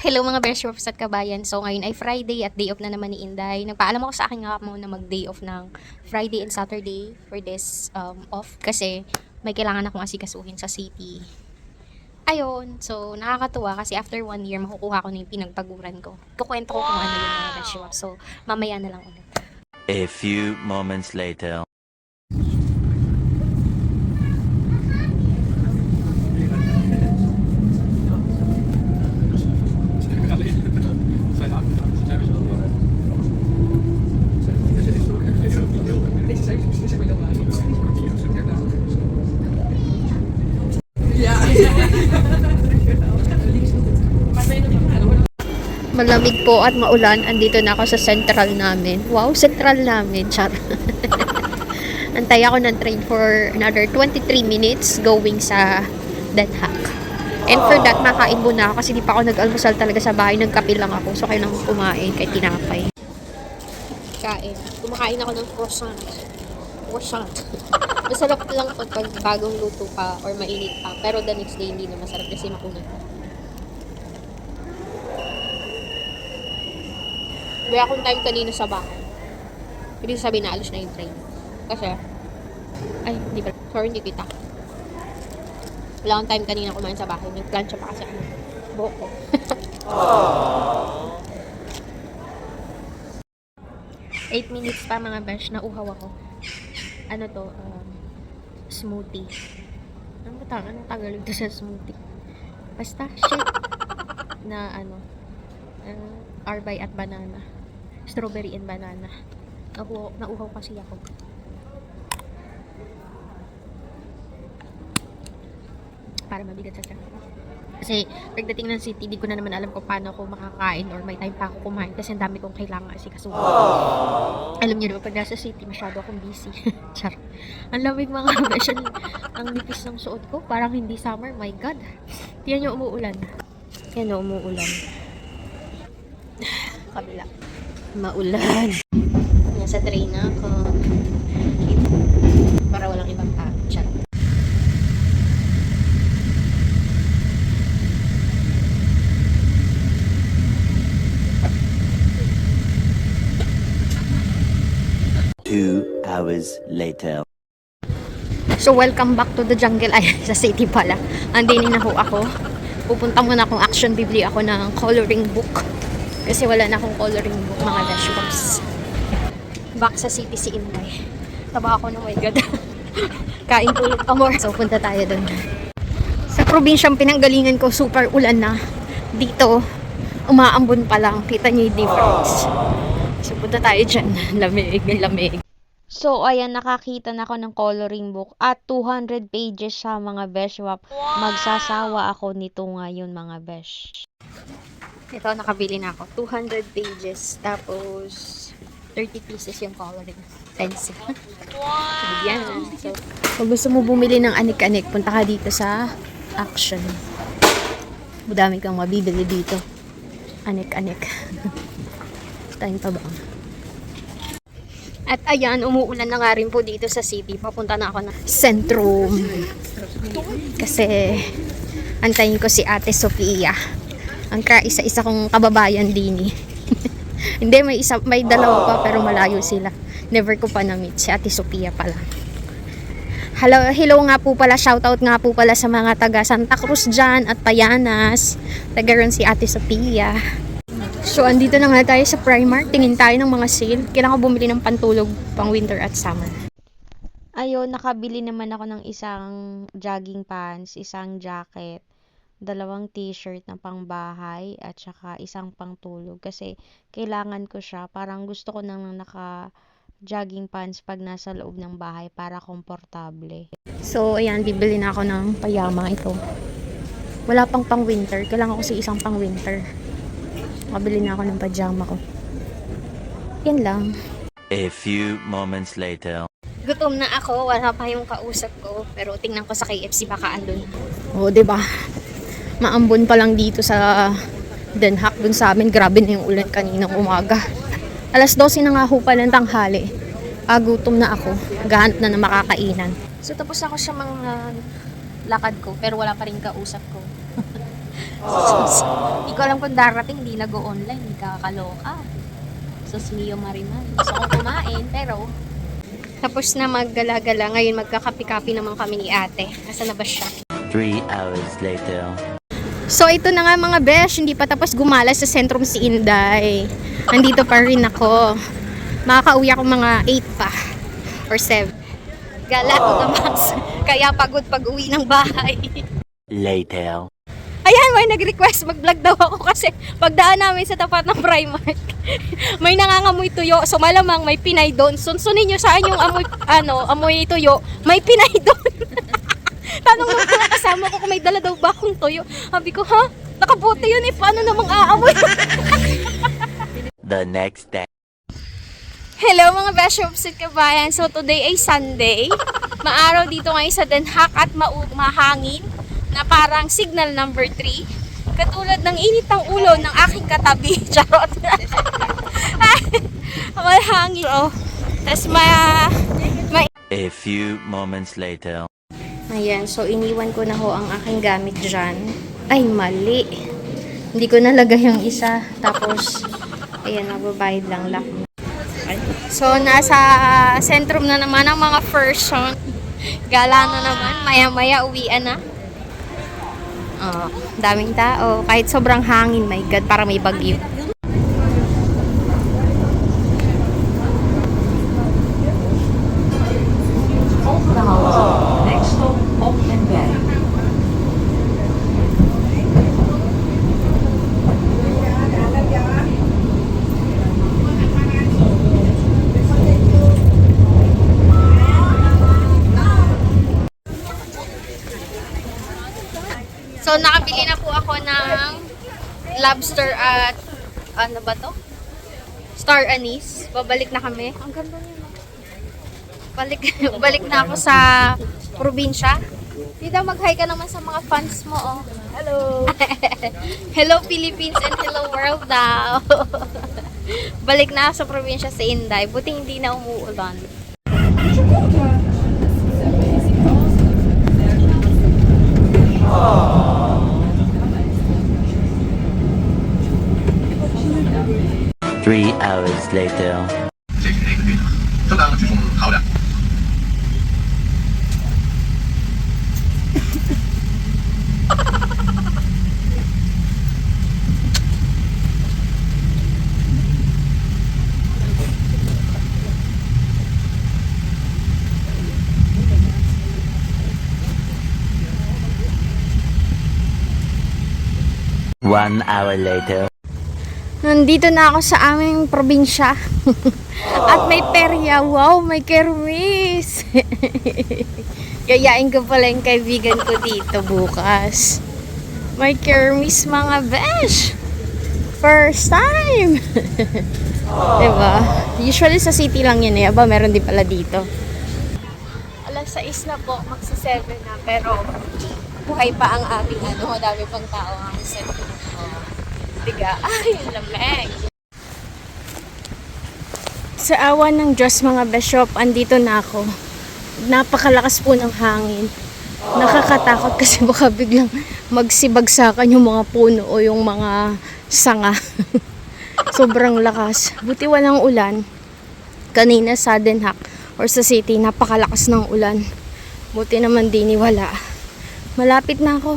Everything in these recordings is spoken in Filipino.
Hello mga best shops at kabayan. So ngayon ay Friday at day off na naman ni Inday. Nagpaalam ako sa akin nga mo na mag-day off ng Friday and Saturday for this off kasi may kailangan akong asikasuhin sa city. Ayun, so nakakatuwa kasi after 1 year makukuha ko na yung pinagpaguran ko. Kukwento ko kung ano yung mga best shops. So mamaya na lang ulit. A few moments later. Malamig po at maulan. Andito na ako sa central namin. Wow, central namin. Char. Antay ako ng train for another 23 minutes going sa Den Haag. And for that, makain muna ako kasi di pa ako nag-almusal talaga sa bahay. Nagkape lang ako. So, kailangan kumain kahit tinapay. Kain. Kumakain ako ng croissant. Croissant. Masarap lang pag bagong luto pa or mainit pa. Pero the next day, hindi na masarap kasi makunat. Wala akong time kanina sa bahay. Hindi sabihin na alis na yung train. Kasi, ay, hindi ba? Sorry, hindi kita. Wala akong time kanina kumain sa bahay. Nag-plancha pa kasi ako. Buhok ko. 8 minutes pa mga besh, nauhaw ako. Ano to? Smoothie. Anong Tagalog to sa smoothie? Basta, shake na arbay at banana. Strawberry and banana. Nauhaw kasi ako. Para mabigat sa tiyan. Kasi pagdating ng city, di ko na naman alam kung paano ako makakain or may time pa ako kumain kasi ang dami kong kailangan asikasuhin. Alam niyo naman, pag nasa city, masyado akong busy. Char. Ang lamig mga besh. Ang nipis ng suot ko. Parang hindi summer. My God. Tiyan niyo, umuulan. Yan o, umuulan. Kabila. Maulan. Nasa train na ako. Para walang ibang tao. Chat. Two hours later. So, welcome back to the jungle. Ay, sa city pala. Andinin na ho ako. Pupunta muna akong action. Bibili ako ng coloring book. Kasi wala na akong coloring book, mga dashboards. Back sa city si Inday. Taba ako ng my God. Kain ulit pa more. So, punta tayo dun. Sa probinsyang pinanggalingan ko, super ulan na. Dito, umaambon pa lang. Kita niyo yung difference. So, punta tayo dyan. Lamig, lamig. So, ayan, nakakita na ako ng coloring book. At 200 pages siya, mga besh. Magsasawa ako nito ngayon, mga besh. Ito, nakabili na ako. 200 pages. Tapos, 30 pieces yung coloring pencil. Wow! Yan. So, kung gusto mo bumili ng anik-anik, punta ka dito sa Action. Madami kang mabibili dito. Anik-anik. Time pa ba? At ayan, umuulan na nga rin po dito sa city. Papunta na ako ng Centrum. Kasi, antayin ko si Ate Sofia. Ang isa-isa kong kababayan din eh. Hindi, may dalawa pa pero malayo sila. Never ko pa na-meet. Si Ate Sophia pala. Hello nga po pala. Shoutout nga po pala sa mga taga Santa Cruz dyan at Payanas. Taga ron si Ate Sophia. So, andito na nga tayo sa Primark. Tingin tayo ng mga sale. Kailangan ko bumili ng pantulog pang winter at summer. Ayun, nakabili naman ako ng isang jogging pants, isang jacket, 2 t-shirt na pangbahay at saka isang pangtulog kasi kailangan ko siya. Parang gusto ko nang naka jogging pants pag nasa loob ng bahay para komportable. So, ayan, bibili na ako ng payama ito. Wala pang winter. Kailangan ko kasi isang pang winter. Makabili na ako ng pajama ko. Yan lang. A few moments later. Gutom na ako. Wala pa yung kausap ko. Pero tingnan ko sa KFC baka andun. Oo, diba? Maambon pa lang dito sa Den Haag dun sa amin. Grabe na yung ulan kaninang umaga. Alas 12 na nga ho pala ng tanghali. Gutom na ako. Gahanap na ng makakainan. So tapos ako sa mga lakad ko pero wala pa rin kausap ko. Hindi ko alam kung darating, hindi nag-o-online, hindi kakaloka. Sus Mio Mariman. Gusto kong kumain, pero... Tapos na maggala-gala. Ngayon magkakapi-kapi naman kami ni ate. Nasaan na ba siya? 3 hours later. So ito na nga mga besh, hindi pa tapos gumala sa sentrum si Inday. Nandito pa rin ako. Makakauwi ako mga 8 pa. Or 7. Gala ko na max. Kaya pagod pag uwi ng bahay. Later. Ayan, may nag-request mag-vlog daw ako kasi pagdaan namin sa tapat ng Primark. May nangangamoy tuyo. So malamang may Pinay doon. Sunsunin nyo saan yung amoy tuyo. May Pinay doon. Tanong mo ko kasama ko kung may dala daw ba akong tuyo. Sabi ko, ha? Nakabote yun eh. Paano namang aamoy? The next day. Hello mga Beshops at Kabayan. So today ay Sunday. Maaraw dito ngayon sa Den Haag at mahangin na parang signal number 3. Katulad ng init ng ulo ng aking katabi. Charot. Mahangin. Oh. Tapos A few moments later. Ayan, so iniwan ko na ho ang aking gamit dyan. Ay, mali. Hindi ko nalagay yung isa. Tapos, ayan, magbabayad lang. So, nasa sentrum na naman ang mga person. Gala na naman. Maya-maya, uwian na. Oh, daming tao. Kahit sobrang hangin, my God, para may bagyo. Next stop, Oppenberg. So, nakabili na po ako ng lobster at, ano ba to? Star anise. Babalik na kami. Ang ganda niya. Balik na ako sa probinsya. Dito, mag-hi ka naman sa mga fans mo, oh. Hello! Hello Philippines and hello world daw. Balik na ako sa probinsya sa Inday. Buti hindi na umuulan. Three hours later. 正当举重好的。 1 hour later. Nandito na ako sa aming probinsya. At may perya. Wow, may kermis. Yayain ko pala yung kaibigan ko dito bukas. May kermis mga besh. First time. Diba? Usually sa city lang yun eh. Aba, meron din pala dito. Alas 6 na po. Magsa 7 na. Pero buhay pa ang aming madami pang tao ang set. Tiga. Ay, yung lamig. Sa awa ng Diyos mga beshop, andito na ako. Napakalakas po ng hangin. Nakakatakot kasi baka biglang magsibagsakan yung mga puno o yung mga sanga. Sobrang lakas. Buti walang ulan. Kanina sa Den Haag or sa city, napakalakas ng ulan. Buti naman din wala. Malapit na ako.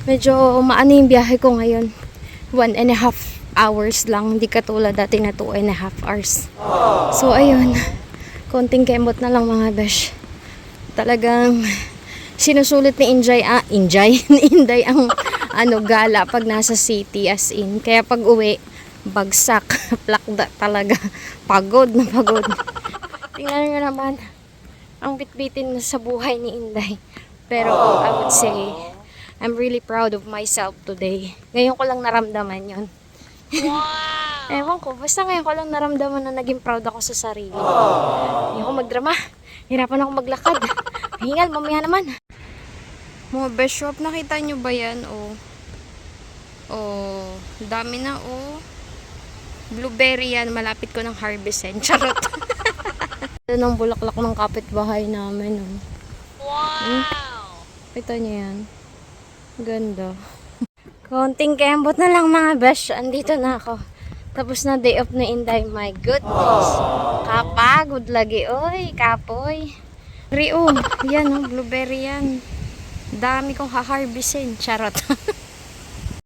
Medyo maano yung biyahe ko ngayon. 1.5 hours lang. Hindi katulad dati na 2.5 hours. So, ayun. Konting kemot na lang mga besh. Talagang sinusulit ni ni Inday ang gala pag nasa city as in. Kaya pag uwi, bagsak. Plakda talaga. Pagod na pagod. Tingnan nyo naman. Ang bitbitin na sa buhay ni Inday. Pero I would say, I'm really proud of myself today. Ngayon ko lang naramdaman yon. Wow! Ewan ko, basta ngayon ko lang naramdaman na naging proud ako sa sarili. Hindi ako magdrama. Hirapan ako maglakad. Hingal, mamaya naman. Mga best shop, nakita nyo ba yan? Dami na blueberry yan, malapit ko ng harvestin. Charot. Ito ng bulaklak ng kapitbahay namin. Wow! Kita nyo yan. Ganda. Konting kembot na lang mga besh. Andito na ako. Tapos na day off na Inday. My goodness. Kapagod lagi. Oy, kapoy. Rio. Yan, oh, blueberry yan. Dami kong ha-harvestin. Charot.